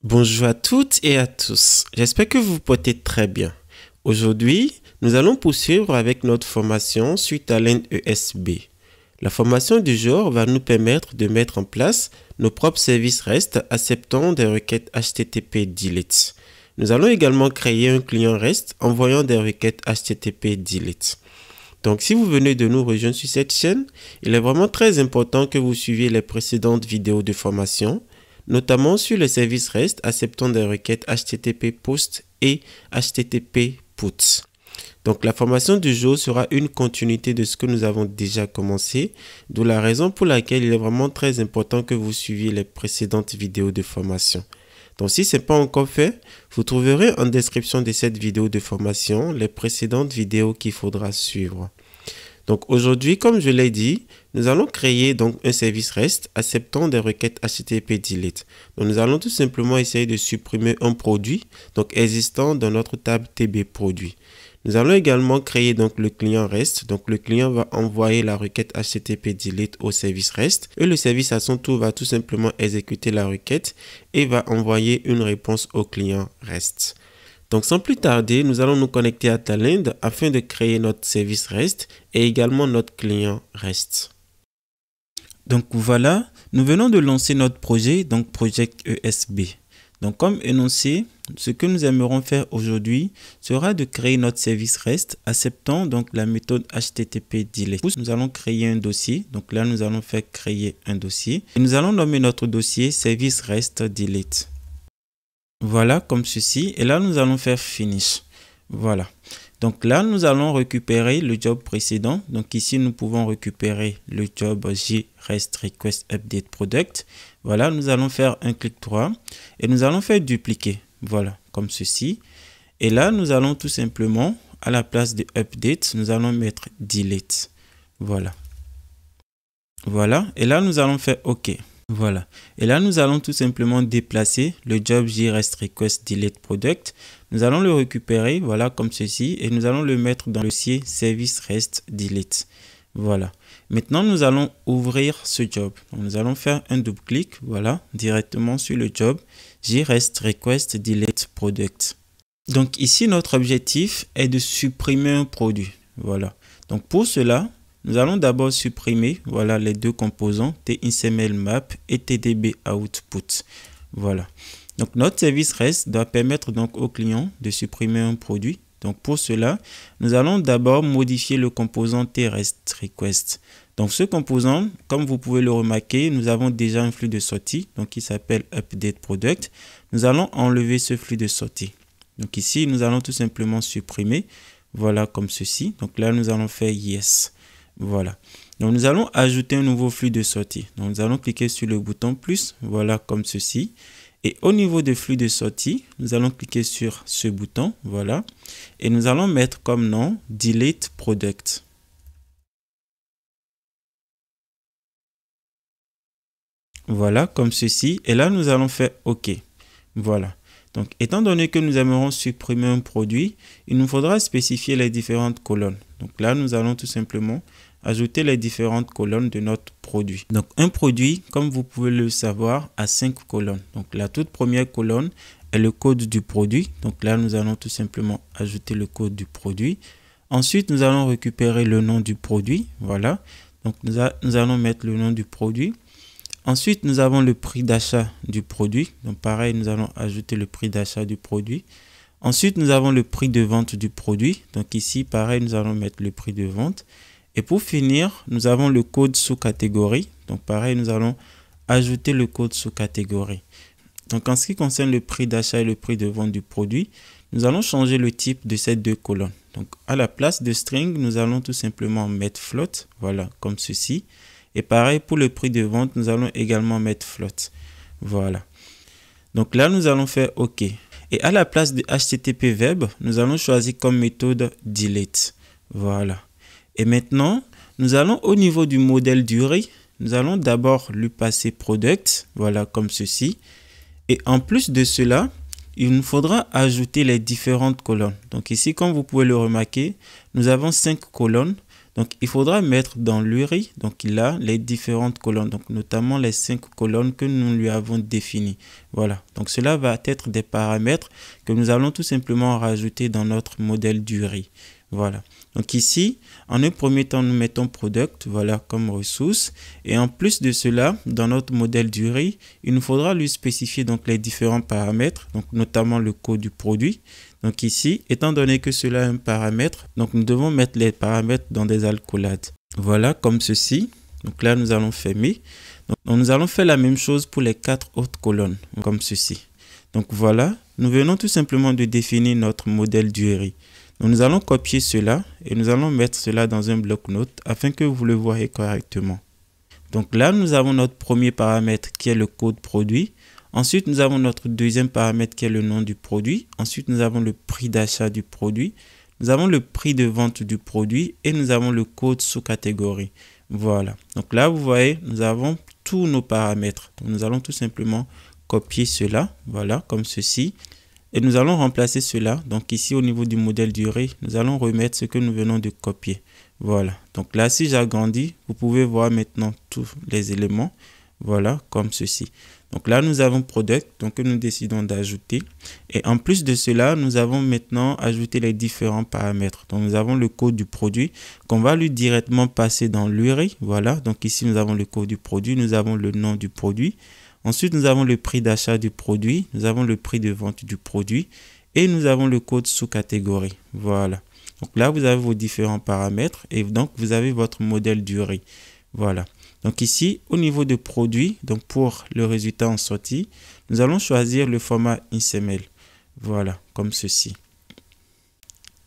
Bonjour à toutes et à tous, j'espère que vous vous portez très bien. Aujourd'hui, nous allons poursuivre avec notre formation sur Talend ESB. La formation du jour va nous permettre de mettre en place nos propres services REST acceptant des requêtes HTTP delete. Nous allons également créer un client REST envoyant des requêtes HTTP delete. Donc, si vous venez de nous rejoindre sur cette chaîne, il est vraiment très important que vous suiviez les précédentes vidéos de formation, notamment sur les services REST acceptant des requêtes HTTP POST et HTTP PUT. Donc la formation du jour sera une continuité de ce que nous avons déjà commencé, d'où la raison pour laquelle il est vraiment très important que vous suiviez les précédentes vidéos de formation. Donc si ce n'est pas encore fait, vous trouverez en description de cette vidéo de formation les précédentes vidéos qu'il faudra suivre. Donc aujourd'hui, comme je l'ai dit, nous allons créer donc un service REST acceptant des requêtes HTTP delete. Donc nous allons tout simplement essayer de supprimer un produit donc existant dans notre table TB produit. Nous allons également créer donc le client REST. Donc le client va envoyer la requête HTTP delete au service REST et le service à son tour va tout simplement exécuter la requête et va envoyer une réponse au client REST. Donc sans plus tarder, nous allons nous connecter à Talend afin de créer notre service REST et également notre client REST. Donc voilà, nous venons de lancer notre projet, donc Project ESB. Donc comme énoncé, ce que nous aimerons faire aujourd'hui sera de créer notre service REST acceptant donc la méthode HTTP delete. Nous allons créer un dossier. Donc là, nous allons faire créer un dossier et nous allons nommer notre dossier service REST delete. Voilà, comme ceci. Et là, nous allons faire finish. Voilà. Donc là, nous allons récupérer le job précédent. Donc ici, nous pouvons récupérer le job JREST request update product. Voilà, nous allons faire un clic droit et nous allons faire dupliquer. Voilà, comme ceci. Et là, nous allons tout simplement, à la place de update, nous allons mettre delete. Voilà. Voilà. Et là, nous allons faire OK. Voilà. Et là, nous allons tout simplement déplacer le job JREST request delete product. Nous allons le récupérer, voilà, comme ceci, et nous allons le mettre dans le dossier service REST delete. Voilà. Maintenant, nous allons ouvrir ce job. Donc, nous allons faire un double clic, voilà, directement sur le job JREST request delete product. Donc ici, notre objectif est de supprimer un produit. Voilà. Donc pour cela, nous allons d'abord supprimer, voilà, les deux composants txml-map et tdb-output. Voilà. Donc notre service REST doit permettre donc au client de supprimer un produit. Donc pour cela, nous allons d'abord modifier le composant tREST-request. Donc ce composant, comme vous pouvez le remarquer, nous avons déjà un flux de sortie, donc qui s'appelle update product. Nous allons enlever ce flux de sortie. Donc ici, nous allons tout simplement supprimer, voilà, comme ceci. Donc là, nous allons faire yes. Voilà. Donc nous allons ajouter un nouveau flux de sortie. Donc nous allons cliquer sur le bouton plus, voilà, comme ceci. Et au niveau de flux de sortie, nous allons cliquer sur ce bouton, voilà. Et nous allons mettre comme nom delete product. Voilà, comme ceci. Et là, nous allons faire OK. Voilà. Donc, étant donné que nous aimerons supprimer un produit, il nous faudra spécifier les différentes colonnes. Donc là, nous allons tout simplement ajouter les différentes colonnes de notre produit. Donc, un produit, comme vous pouvez le savoir, a 5 colonnes. Donc, la toute première colonne est le code du produit. Donc là, nous allons tout simplement ajouter le code du produit. Ensuite, nous allons récupérer le nom du produit. Voilà. Donc, nous allons mettre le nom du produit. Ensuite, nous avons le prix d'achat du produit. Donc, pareil, nous allons ajouter le prix d'achat du produit. Ensuite, nous avons le prix de vente du produit. Donc, ici, pareil, nous allons mettre le prix de vente. Et pour finir, nous avons le code sous-catégorie. Donc, pareil, nous allons ajouter le code sous-catégorie. Donc, en ce qui concerne le prix d'achat et le prix de vente du produit, nous allons changer le type de ces deux colonnes. Donc, à la place de string, nous allons tout simplement mettre float. Voilà, comme ceci. Et pareil, pour le prix de vente, nous allons également mettre float. Voilà. Donc là, nous allons faire OK. Et à la place de HTTP web, nous allons choisir comme méthode delete. Voilà. Et maintenant, nous allons au niveau du modèle durée, nous allons d'abord lui passer product. Voilà, comme ceci. Et en plus de cela, il nous faudra ajouter les différentes colonnes. Donc ici, comme vous pouvez le remarquer, nous avons 5 colonnes. Donc, il faudra mettre dans l'URI, donc là, les différentes colonnes, donc notamment les 5 colonnes que nous lui avons définies. Voilà, donc cela va être des paramètres que nous allons tout simplement rajouter dans notre modèle d'URI. Voilà, donc ici, en un premier temps, nous mettons product, voilà, comme ressource. Et en plus de cela, dans notre modèle d'URI, il nous faudra lui spécifier donc les différents paramètres, donc notamment le code du produit. Donc ici, étant donné que cela est un paramètre, donc nous devons mettre les paramètres dans des alcoolades. Voilà, comme ceci. Donc là, nous allons fermer. Donc nous allons faire la même chose pour les 4 autres colonnes, comme ceci. Donc voilà, nous venons tout simplement de définir notre modèle d'URI. Donc nous allons copier cela et nous allons mettre cela dans un bloc-notes afin que vous le voyez correctement. Donc là, nous avons notre premier paramètre qui est le code produit. Ensuite, nous avons notre deuxième paramètre qui est le nom du produit. Ensuite, nous avons le prix d'achat du produit. Nous avons le prix de vente du produit et nous avons le code sous catégorie. Voilà. Donc là, vous voyez, nous avons tous nos paramètres. Donc, nous allons tout simplement copier cela. Voilà, comme ceci. Et nous allons remplacer cela. Donc ici, au niveau du modèle d'URI, nous allons remettre ce que nous venons de copier. Voilà. Donc là, si j'agrandis, vous pouvez voir maintenant tous les éléments. Voilà, comme ceci. Donc là, nous avons product, donc que nous décidons d'ajouter. Et en plus de cela, nous avons maintenant ajouté les différents paramètres. Donc nous avons le code du produit qu'on va lui directement passer dans l'URI. Voilà, donc ici, nous avons le code du produit, nous avons le nom du produit. Ensuite, nous avons le prix d'achat du produit, nous avons le prix de vente du produit et nous avons le code sous catégorie. Voilà. Donc là, vous avez vos différents paramètres et donc vous avez votre modèle d'URI. Voilà. Donc ici, au niveau de produit, donc pour le résultat en sortie, nous allons choisir le format XML. Voilà, comme ceci.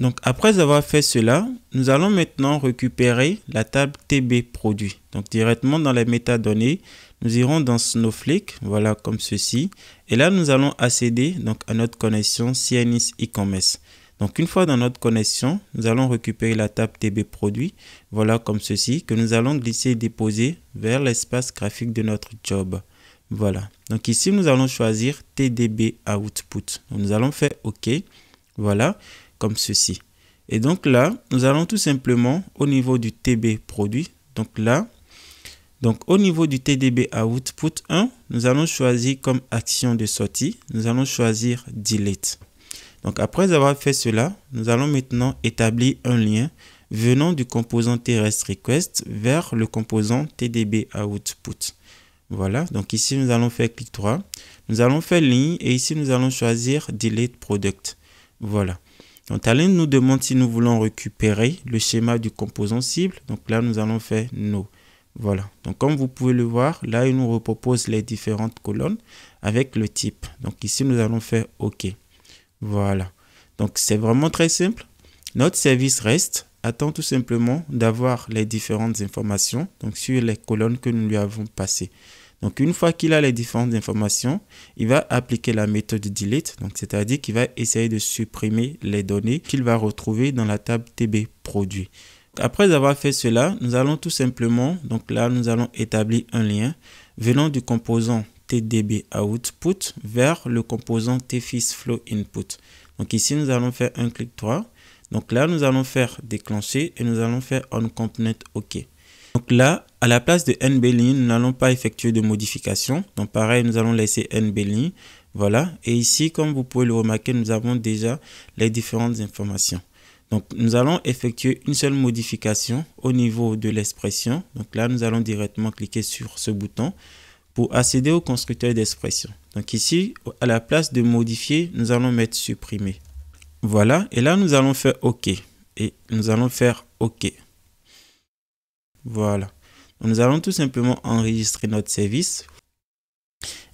Donc après avoir fait cela, nous allons maintenant récupérer la table TB produit. Donc directement dans les métadonnées, nous irons dans Snowflake, voilà comme ceci. Et là, nous allons accéder donc à notre connexion CNIS e-commerce. Donc une fois dans notre connexion, nous allons récupérer la table TB produit, voilà comme ceci, que nous allons glisser et déposer vers l'espace graphique de notre job. Voilà. Donc ici, nous allons choisir TDB output. Donc, nous allons faire OK, voilà, comme ceci. Et donc là, nous allons tout simplement au niveau du TB produit, donc là, donc au niveau du TDB output 1, nous allons choisir comme action de sortie, nous allons choisir delete. Donc après avoir fait cela, nous allons maintenant établir un lien venant du composant TRS request vers le composant TDB output. Voilà, donc ici nous allons faire clic droit, nous allons faire ligne et ici nous allons choisir delete product. Voilà. Donc la ligne nous demande si nous voulons récupérer le schéma du composant cible. Donc là nous allons faire no. Voilà, donc comme vous pouvez le voir, là il nous repropose les différentes colonnes avec le type. Donc ici nous allons faire OK. Voilà, donc c'est vraiment très simple. Notre service REST attend tout simplement d'avoir les différentes informations donc sur les colonnes que nous lui avons passées. Donc une fois qu'il a les différentes informations, il va appliquer la méthode delete, donc c'est-à-dire qu'il va essayer de supprimer les données qu'il va retrouver dans la table TB produit. Après avoir fait cela, nous allons tout simplement, donc là nous allons établir un lien venant du composant TDB output vers le composant TFIS flow input. Donc ici nous allons faire un clic droit. Donc là nous allons faire déclencher et nous allons faire on component OK. Donc là à la place de NBLine, nous n'allons pas effectuer de modification. Donc pareil, nous allons laisser NBLine. Voilà. Et ici, comme vous pouvez le remarquer, nous avons déjà les différentes informations. Donc, nous allons effectuer une seule modification au niveau de l'expression. Donc là, nous allons directement cliquer sur ce bouton pour accéder au constructeur d'expression. Donc ici, à la place de modifier, nous allons mettre supprimer. Voilà. Et là, nous allons faire OK. Et nous allons faire OK. Voilà. Donc, nous allons tout simplement enregistrer notre service.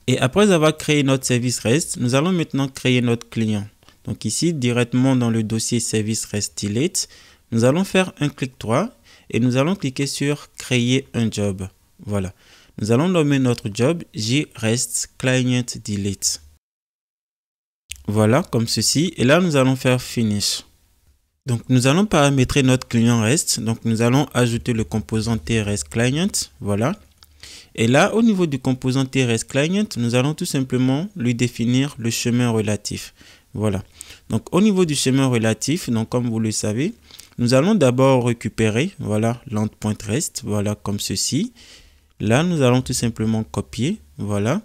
Et après avoir créé notre service REST, nous allons maintenant créer notre client. Donc ici, directement dans le dossier service REST delete, nous allons faire un clic droit et nous allons cliquer sur créer un job. Voilà. Nous allons nommer notre job JREST client delete. Voilà, comme ceci. Et là, nous allons faire finish. Donc, nous allons paramétrer notre client REST. Donc, nous allons ajouter le composant TRS client. Voilà. Et là, au niveau du composant TRS client, nous allons tout simplement lui définir le chemin relatif. Voilà. Donc, au niveau du chemin relatif, donc comme vous le savez, nous allons d'abord récupérer, voilà, l'end.rest, voilà, comme ceci. Là, nous allons tout simplement copier, voilà.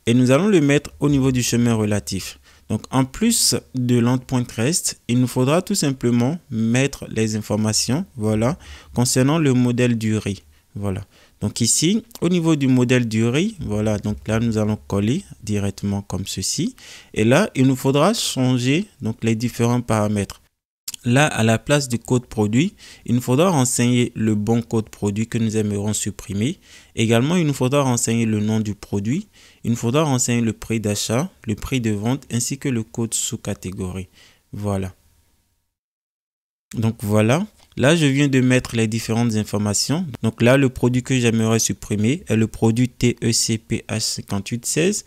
Et nous allons le mettre au niveau du chemin relatif. Donc, en plus de l'end.rest, il nous faudra tout simplement mettre les informations, voilà, concernant le modèle du riz, voilà. Donc ici, au niveau du modèle du riz, voilà, donc là, nous allons coller directement comme ceci. Et là, il nous faudra changer donc les différents paramètres. Là, à la place du code produit, il nous faudra renseigner le bon code produit que nous aimerons supprimer. Également, il nous faudra renseigner le nom du produit. Il nous faudra renseigner le prix d'achat, le prix de vente, ainsi que le code sous-catégorie. Voilà. Donc voilà. Là, je viens de mettre les différentes informations. Donc là, le produit que j'aimerais supprimer est le produit TECPH5816.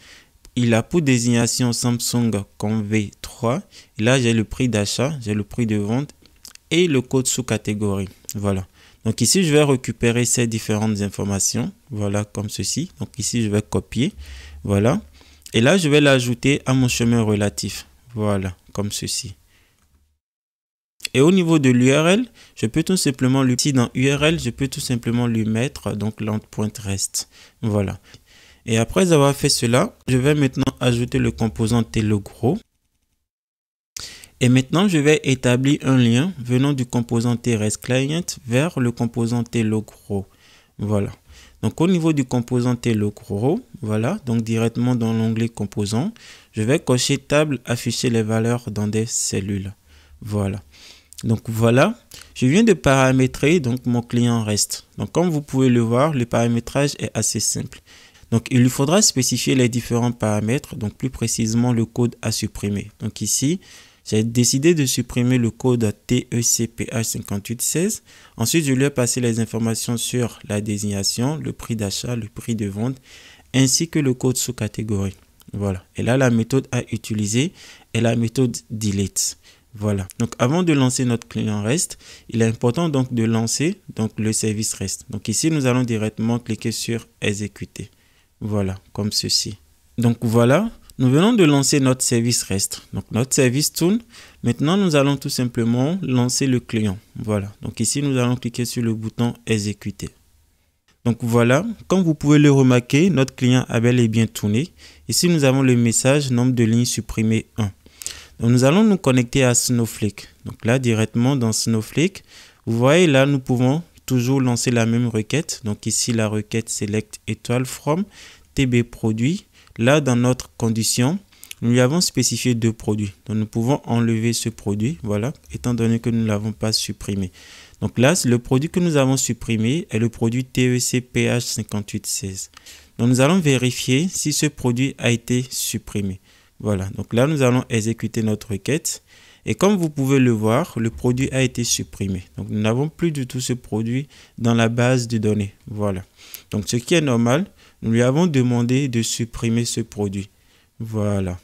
Il a pour désignation Samsung Conv3. Et là, j'ai le prix d'achat, j'ai le prix de vente et le code sous-catégorie. Voilà. Donc ici, je vais récupérer ces différentes informations. Voilà, comme ceci. Donc ici, je vais copier. Voilà. Et là, je vais l'ajouter à mon chemin relatif. Voilà, comme ceci. Et au niveau de l'URL, je peux tout simplement lui, ici dans URL, je peux tout simplement lui mettre donc l'end.rest. Voilà. Et après avoir fait cela, je vais maintenant ajouter le composant TLogro. Et maintenant, je vais établir un lien venant du composant TREST-Client vers le composant TLogro. Voilà. Donc au niveau du composant TLogro, voilà, donc directement dans l'onglet composant, je vais cocher table afficher les valeurs dans des cellules. Voilà. Donc voilà, je viens de paramétrer donc mon client REST. Donc comme vous pouvez le voir, le paramétrage est assez simple. Donc il lui faudra spécifier les différents paramètres, donc plus précisément le code à supprimer. Donc ici, j'ai décidé de supprimer le code TECPH5816. Ensuite, je lui ai passé les informations sur la désignation, le prix d'achat, le prix de vente, ainsi que le code sous-catégorie. Voilà. Et là, la méthode à utiliser est la méthode delete. Voilà. Donc, avant de lancer notre client REST, il est important donc de lancer donc le service REST. Donc ici, nous allons directement cliquer sur exécuter. Voilà, comme ceci. Donc voilà, nous venons de lancer notre service REST. Donc notre service tourne. Maintenant, nous allons tout simplement lancer le client. Voilà. Donc ici, nous allons cliquer sur le bouton exécuter. Donc voilà, comme vous pouvez le remarquer, notre client a bel et bien tourné. Ici, nous avons le message nombre de lignes supprimées 1. Donc, nous allons nous connecter à Snowflake. Donc là, directement dans Snowflake, vous voyez là, nous pouvons toujours lancer la même requête. Donc ici, la requête select étoile from TB produit. Là, dans notre condition, nous lui avons spécifié 2 produits. Donc nous pouvons enlever ce produit, voilà, étant donné que nous ne l'avons pas supprimé. Donc là, le produit que nous avons supprimé est le produit TECPH5816. Donc nous allons vérifier si ce produit a été supprimé. Voilà, donc là, nous allons exécuter notre requête. Et comme vous pouvez le voir, le produit a été supprimé. Donc, nous n'avons plus du tout ce produit dans la base de données. Voilà. Donc, ce qui est normal, nous lui avons demandé de supprimer ce produit. Voilà.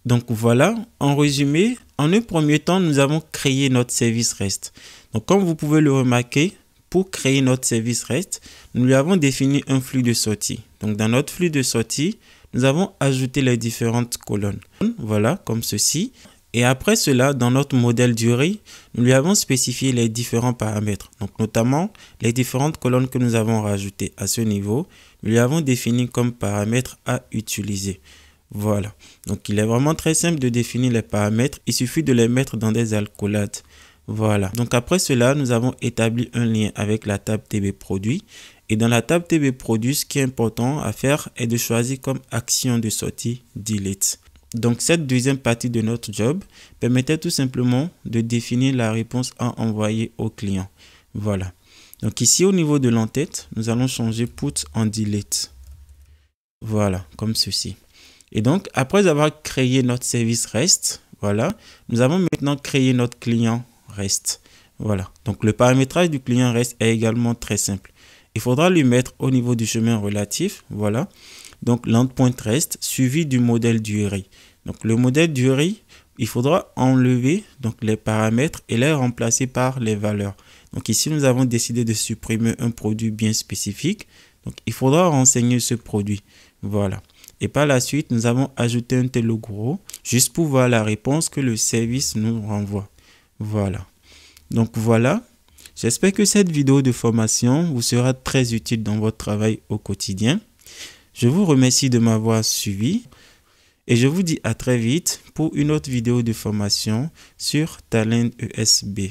Donc, voilà. En résumé, en un premier temps, nous avons créé notre service REST. Donc, comme vous pouvez le remarquer, pour créer notre service REST, nous lui avons défini un flux de sortie. Donc, dans notre flux de sortie, nous avons ajouté les différentes colonnes. Voilà, comme ceci. Et après cela, dans notre modèle du riz, nous lui avons spécifié les différents paramètres. Donc, notamment, les différentes colonnes que nous avons rajoutées à ce niveau, nous lui avons défini comme paramètres à utiliser. Voilà. Donc, il est vraiment très simple de définir les paramètres. Il suffit de les mettre dans des alcoolades. Voilà. Donc, après cela, nous avons établi un lien avec la table TB produit. Et dans la table TB produit, ce qui est important à faire est de choisir comme action de sortie delete. Donc, cette deuxième partie de notre job permettait tout simplement de définir la réponse à envoyer au client. Voilà. Donc, ici, au niveau de l'entête, nous allons changer put en delete. Voilà, comme ceci. Et donc, après avoir créé notre service REST, voilà, nous avons maintenant créé notre client REST. Voilà. Donc, le paramétrage du client REST est également très simple. Il faudra lui mettre au niveau du chemin relatif, voilà. Donc, l'end.rest suivi du modèle du riz. Donc, le modèle du riz, il faudra enlever donc, les paramètres et les remplacer par les valeurs. Donc, ici, nous avons décidé de supprimer un produit bien spécifique. Donc, il faudra renseigner ce produit. Voilà. Et par la suite, nous avons ajouté un TLogro juste pour voir la réponse que le service nous renvoie. Voilà. Donc voilà, j'espère que cette vidéo de formation vous sera très utile dans votre travail au quotidien. Je vous remercie de m'avoir suivi et je vous dis à très vite pour une autre vidéo de formation sur Talend ESB.